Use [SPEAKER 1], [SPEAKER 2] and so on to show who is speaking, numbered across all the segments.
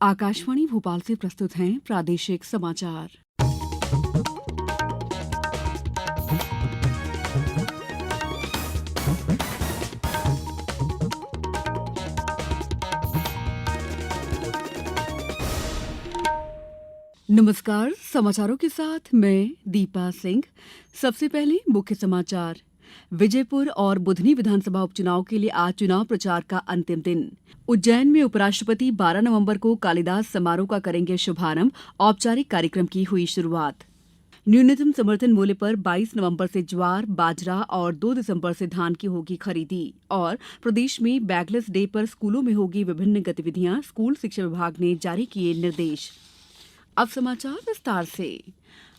[SPEAKER 1] आकाशवाणी भोपाल से प्रस्तुत हैं प्रादेशिक समाचार। नमस्कार, समाचारों के साथ मैं दीपा सिंह। सबसे पहले मुख्य समाचार। विजयपुर और बुधनी विधानसभा उपचुनाव के लिए आज चुनाव प्रचार का अंतिम दिन। उज्जैन में उपराष्ट्रपति 12 नवंबर को कालिदास समारोह का करेंगे शुभारंभ। औपचारिक कार्यक्रम की हुई शुरुआत। न्यूनतम समर्थन मूल्य पर 22 नवंबर से ज्वार, बाजरा और 2 दिसंबर से धान की होगी खरीदी। और प्रदेश में बैगलेस डे पर स्कूलों में होगी विभिन्न गतिविधियां। स्कूल शिक्षा विभाग ने जारी किए निर्देश। अब समाचार विस्तार से।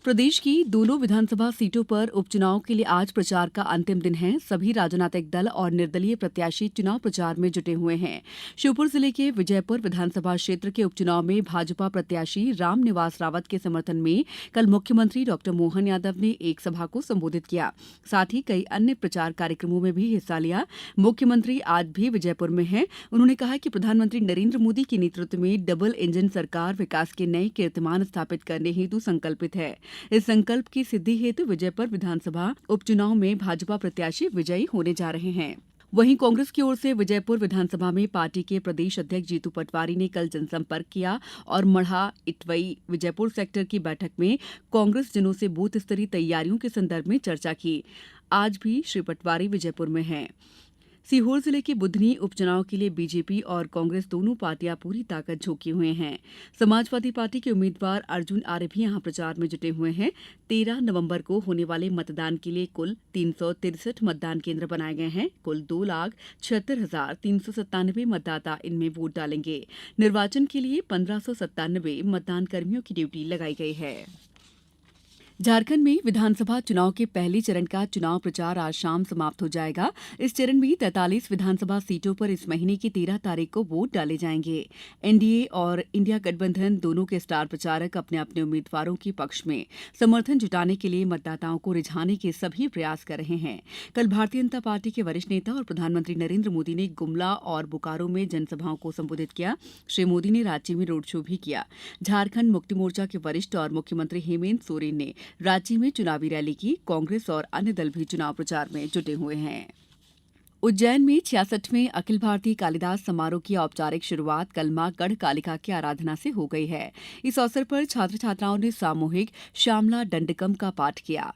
[SPEAKER 1] प्रदेश की दोनों विधानसभा सीटों पर उपचुनाव के लिए आज प्रचार का अंतिम दिन है। सभी राजनीतिक दल और निर्दलीय प्रत्याशी चुनाव प्रचार में जुटे हुए हैं। श्योपुर जिले के विजयपुर विधानसभा क्षेत्र के उपचुनाव में भाजपा प्रत्याशी रामनिवास रावत के समर्थन में कल मुख्यमंत्री डॉ मोहन यादव ने एक सभा को संबोधित किया। साथ ही कई अन्य प्रचार कार्यक्रमों में भी हिस्सा लिया। मुख्यमंत्री आज भी विजयपुर में हैं। उन्होंने कहा कि प्रधानमंत्री नरेंद्र मोदी के नेतृत्व में डबल इंजन सरकार विकास के नए कीर्तिमान स्थापित करने हेतु संकल्पित है। इस संकल्प की सिद्धि हेतु विजयपुर विधानसभा उपचुनाव में भाजपा प्रत्याशी विजयी होने जा रहे हैं। वहीं कांग्रेस की ओर से विजयपुर विधानसभा में पार्टी के प्रदेश अध्यक्ष जीतू पटवारी ने कल जनसंपर्क किया और मढ़ा, इटवई, विजयपुर सेक्टर की बैठक में कांग्रेस जनों से बूथ स्तरीय तैयारियों के संदर्भ में चर्चा की। आज भी श्री पटवारी विजयपुर में हैं। सीहोर जिले के बुधनी उपचुनाव के लिए बीजेपी और कांग्रेस दोनों पार्टियां पूरी ताकत झोंकी हुए हैं। समाजवादी पार्टी के उम्मीदवार अर्जुन आर्य भी यहां प्रचार में जुटे हुए हैं। 13 नवंबर को होने वाले मतदान के लिए कुल 363 मतदान केंद्र बनाए गए हैं। कुल 2,76,397 मतदाता इनमें वोट डालेंगे। निर्वाचन के लिए 1597 मतदान कर्मियों की ड्यूटी लगाई गई है। झारखंड में विधानसभा चुनाव के पहले चरण का चुनाव प्रचार आज शाम समाप्त हो जाएगा। इस चरण में 43 विधानसभा सीटों पर इस महीने की 13 तारीख को वोट डाले जाएंगे। एनडीए और इंडिया गठबंधन दोनों के स्टार प्रचारक अपने अपने उम्मीदवारों के पक्ष में समर्थन जुटाने के लिए मतदाताओं को रिझाने के सभी प्रयास कर रहे हैं। कल भारतीय जनता पार्टी के वरिष्ठ नेता और प्रधानमंत्री नरेंद्र मोदी ने गुमला और बोकारो में जनसभाओं को संबोधित किया। श्री मोदी ने रांची में रोड शो भी किया। झारखंड मुक्ति मोर्चा के वरिष्ठ और मुख्यमंत्री हेमंत सोरेन ने रांची में चुनावी रैली की। कांग्रेस और अन्य दल भी चुनाव प्रचार में जुटे हुए हैं। उज्जैन में 66वें अखिल भारतीय कालिदास समारोह की औपचारिक शुरुआत कल मां गढ़कालिका की आराधना से हो गई है। इस अवसर पर छात्र छात्राओं ने सामूहिक श्यामला दंडकम का पाठ किया।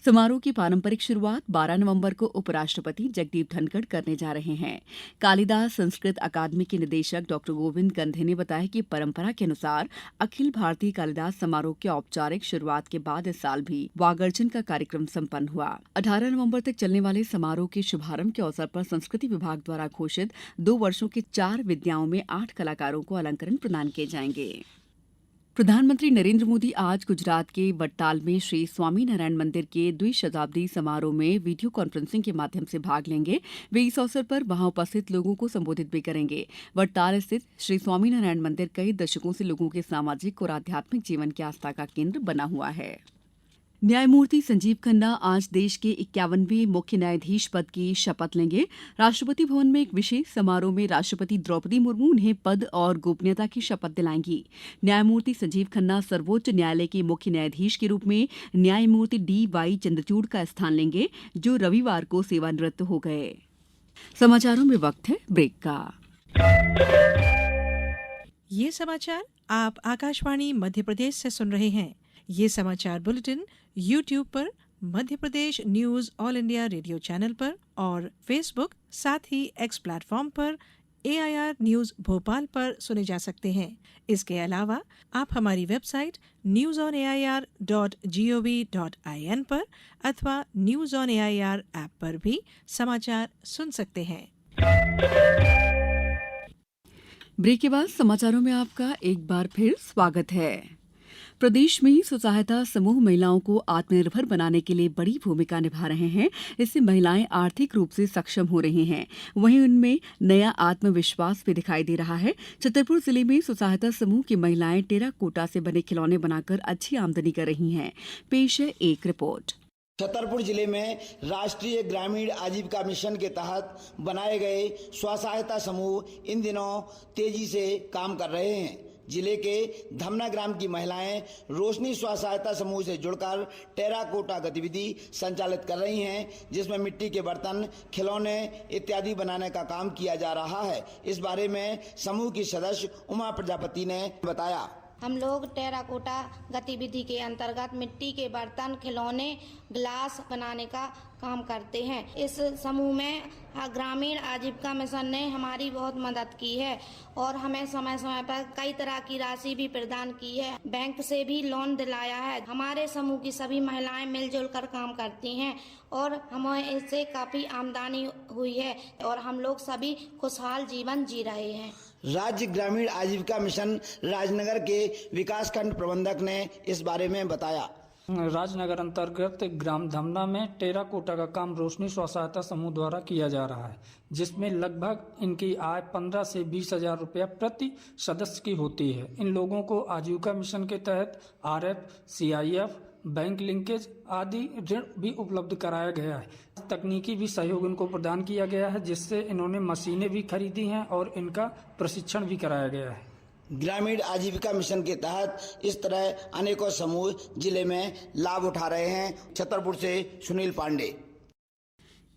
[SPEAKER 1] समारोह की पारंपरिक शुरुआत 12 नवंबर को उपराष्ट्रपति जगदीप धनखड़ करने जा रहे हैं। कालिदास संस्कृत अकादमी के निदेशक डॉ गोविंद कंधे ने बताया कि परंपरा के अनुसार अखिल भारतीय कालिदास समारोह की औपचारिक शुरुआत के बाद इस साल भी वागर्जन का कार्यक्रम संपन्न हुआ। 18 नवंबर तक चलने वाले समारोह के शुभारंभ के अवसर पर संस्कृति विभाग द्वारा घोषित 2 वर्षों की 4 विद्याओं में 8 कलाकारों को अलंकरण प्रदान किए जाएंगे। प्रधानमंत्री नरेंद्र मोदी आज गुजरात के वडताल में श्री स्वामीनारायण मंदिर के द्विशताब्दी समारोह में वीडियो कॉन्फ्रेंसिंग के माध्यम से भाग लेंगे। वे इस अवसर पर वहां उपस्थित लोगों को संबोधित भी करेंगे। वडताल स्थित श्री स्वामीनारायण मंदिर कई दशकों से लोगों के सामाजिक और आध्यात्मिक जीवन की आस्था का केंद्र बना हुआ है। न्यायमूर्ति संजीव खन्ना आज देश के 51वें मुख्य न्यायाधीश पद की शपथ लेंगे। राष्ट्रपति भवन में एक विशेष समारोह में राष्ट्रपति द्रौपदी मुर्मू उन्हें पद और गोपनीयता की शपथ दिलाएंगी। न्यायमूर्ति संजीव खन्ना सर्वोच्च न्यायालय के मुख्य न्यायाधीश के रूप में न्यायमूर्ति डी.वाई. चंद्रचूड़ का स्थान लेंगे, जो रविवार को सेवानिवृत्त हो गए। समाचारों में वक्त है ब्रेक का।
[SPEAKER 2] ये समाचार आप आकाशवाणी मध्य प्रदेश से सुन रहे हैं। ये समाचार बुलेटिन YouTube पर Madhya Pradesh news all India radio channel पर और फेसबुक साथ ही X प्लेटफॉर्म पर AIR न्यूज भोपाल पर सुने जा सकते हैं। इसके अलावा आप हमारी वेबसाइट newsonair.gov.in पर अथवा न्यूज ऑन AIR ऐप पर भी समाचार सुन सकते हैं।
[SPEAKER 1] ब्रेक के बाद समाचारों में आपका एक बार फिर स्वागत है। प्रदेश में स्वसहायता समूह महिलाओं को आत्मनिर्भर बनाने के लिए बड़ी भूमिका निभा रहे हैं। इससे महिलाएं आर्थिक रूप से सक्षम हो रही हैं। वहीं उनमें नया आत्मविश्वास भी दिखाई दे रहा है। छतरपुर जिले में स्वसहायता समूह की महिलाएं टेराकोटा से बने खिलौने बनाकर अच्छी आमदनी कर रही हैं। पेश है एक रिपोर्ट।
[SPEAKER 3] छतरपुर जिले में राष्ट्रीय ग्रामीण आजीविका मिशन के तहत बनाए गए स्व सहायता समूह इन दिनों तेजी से काम कर रहे हैं। जिले के धमना ग्राम की महिलाएं रोशनी स्व सहायता समूह से जुड़कर टेराकोटा गतिविधि संचालित कर रही हैं, जिसमें मिट्टी के बर्तन, खिलौने इत्यादि बनाने का काम किया जा रहा है। इस बारे में समूह की सदस्य उमा प्रजापति ने बताया।
[SPEAKER 4] हम लोग टेराकोटा गतिविधि के अंतर्गत मिट्टी के बर्तन, खिलौने, ग्लास बनाने का काम करते हैं। इस समूह में ग्रामीण आजीविका मिशन ने हमारी बहुत मदद की है और हमें समय समय पर कई तरह की राशि भी प्रदान की है। बैंक से भी लोन दिलाया है। हमारे समूह की सभी महिलाएं मिलजुल कर काम करती हैं और हमें इससे काफी आमदनी हुई है और हम लोग सभी खुशहाल जीवन जी रहे हैं।
[SPEAKER 3] राज्य ग्रामीण आजीविका मिशन राजनगर के विकासखंड प्रबंधक ने इस बारे में बताया।
[SPEAKER 5] राजनगर अंतर्गत ग्राम धमना में टेराकोटा का काम रोशनी स्व सहायता समूह द्वारा किया जा रहा है, जिसमें लगभग इनकी आय 15 से 20 हजार रुपया प्रति सदस्य की होती है। इन लोगों को आजीविका मिशन के तहत RF, CIF, बैंक लिंकेज आदि ऋण भी उपलब्ध कराया गया है। तकनीकी भी सहयोग इनको प्रदान किया गया है, जिससे इन्होंने मशीनें भी खरीदी हैं और इनका प्रशिक्षण भी कराया गया है।
[SPEAKER 3] ग्रामीण आजीविका मिशन के तहत इस तरह अनेकों समूह जिले में लाभ उठा रहे हैं। छतरपुर से सुनील पांडे।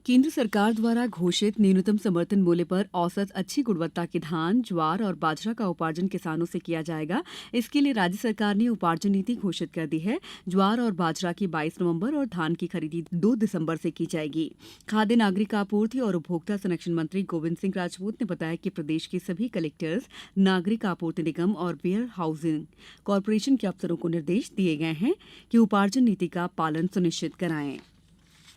[SPEAKER 1] केंद्र सरकार द्वारा घोषित न्यूनतम समर्थन मूल्य पर औसत अच्छी गुणवत्ता के धान, ज्वार और बाजरा का उपार्जन किसानों से किया जाएगा। इसके लिए राज्य सरकार ने उपार्जन नीति घोषित कर दी है। ज्वार और बाजरा की 22 नवंबर और धान की खरीदी 2 दिसंबर से की जाएगी। खाद्य नागरिक आपूर्ति और उपभोक्ता संरक्षण मंत्री गोविंद सिंह राजपूत ने बताया कि प्रदेश के सभी कलेक्टर्स, नागरिक आपूर्ति निगम और वेयर हाउसिंग कॉरपोरेशन के अफसरों को निर्देश दिए गए हैं कि उपार्जन नीति का पालन सुनिश्चित कराएं।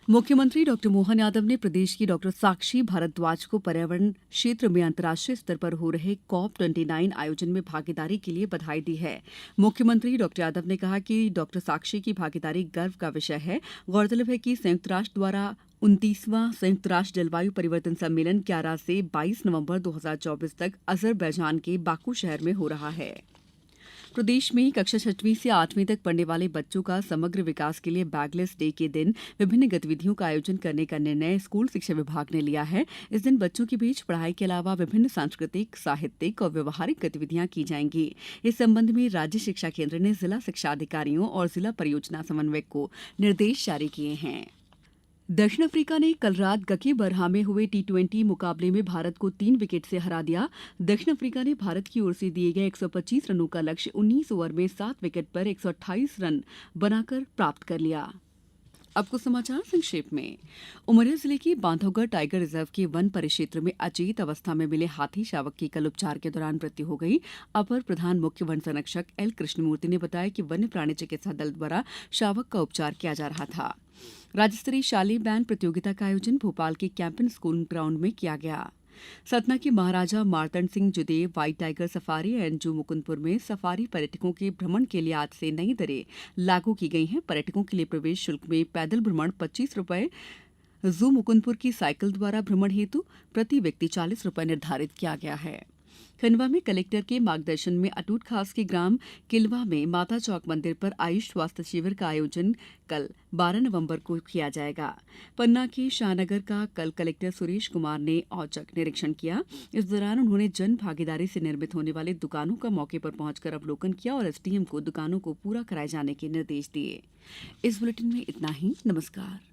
[SPEAKER 1] मुख्यमंत्री डॉ मोहन यादव ने प्रदेश की डॉ साक्षी भारद्वाज को पर्यावरण क्षेत्र में अंतर्राष्ट्रीय स्तर पर हो रहे COP29 आयोजन में भागीदारी के लिए बधाई दी है। मुख्यमंत्री डॉ यादव ने कहा कि डॉ साक्षी की भागीदारी गर्व का विषय है। गौरतलब है कि संयुक्त राष्ट्र द्वारा 29वां संयुक्त राष्ट्र जलवायु परिवर्तन सम्मेलन 11 से 22 नवंबर 2024 तक अजरबैजान के बाकू शहर में हो रहा है। प्रदेश में कक्षा 6वीं से 8वीं तक पढ़ने वाले बच्चों का समग्र विकास के लिए बैगलेस डे के दिन विभिन्न गतिविधियों का आयोजन करने का निर्णय स्कूल शिक्षा विभाग ने लिया है। इस दिन बच्चों के बीच पढ़ाई के अलावा विभिन्न सांस्कृतिक, साहित्यिक और व्यवहारिक गतिविधियां की जाएंगी। इस संबंध में राज्य शिक्षा केंद्र ने जिला शिक्षा अधिकारियों और जिला परियोजना समन्वयक को निर्देश जारी किए हैं। दक्षिण अफ्रीका ने कल रात गकेबरहा में हुए T20 मुकाबले में भारत को 3 विकेट से हरा दिया। दक्षिण अफ्रीका ने भारत की ओर से दिए गए 125 रनों का लक्ष्य 19 ओवर में 7 विकेट पर 128 रन बनाकर प्राप्त कर लिया। अब कुछ समाचार संक्षेप में। उमरिया जिले के बांधवगढ़ टाइगर रिजर्व के वन परिक्षेत्र में अचेत अवस्था में मिले हाथी शावक की कल उपचार के दौरान मृत्यु हो गई। अपर प्रधान मुख्य वन संरक्षक L कृष्णमूर्ति ने बताया कि वन्य प्राणी चिकित्सा दल द्वारा शावक का उपचार किया जा रहा था। राज्य स्तरीय शालेय बैंड प्रतियोगिता का आयोजन भोपाल के कैंपन स्कूल ग्राउंड में किया गया। सतना के Maharaja Martand Singh Judev white tiger safari and zoo Mukundpur में सफारी पर्यटकों के भ्रमण के लिए आज से नई दरें लागू की गई हैं। पर्यटकों के लिए प्रवेश शुल्क में पैदल भ्रमण 25 रुपए, जू मुकुंदपुर की साइकिल द्वारा भ्रमण हेतु प्रति व्यक्ति 40 रुपए निर्धारित किया गया है। खंडवा में कलेक्टर के मार्गदर्शन में अटूट खास के ग्राम किलवा में माता चौक मंदिर पर आयुष स्वास्थ्य शिविर का आयोजन कल 12 नवंबर को किया जाएगा। पन्ना के शाहनगर का कल कलेक्टर सुरेश कुमार ने औचक निरीक्षण किया। इस दौरान उन्होंने जन भागीदारी से निर्मित होने वाली दुकानों का मौके पर पहुंचकर अवलोकन किया और SDM को दुकानों को पूरा कराए जाने के निर्देश दिए। इस बुलेटिन में इतना ही। नमस्कार।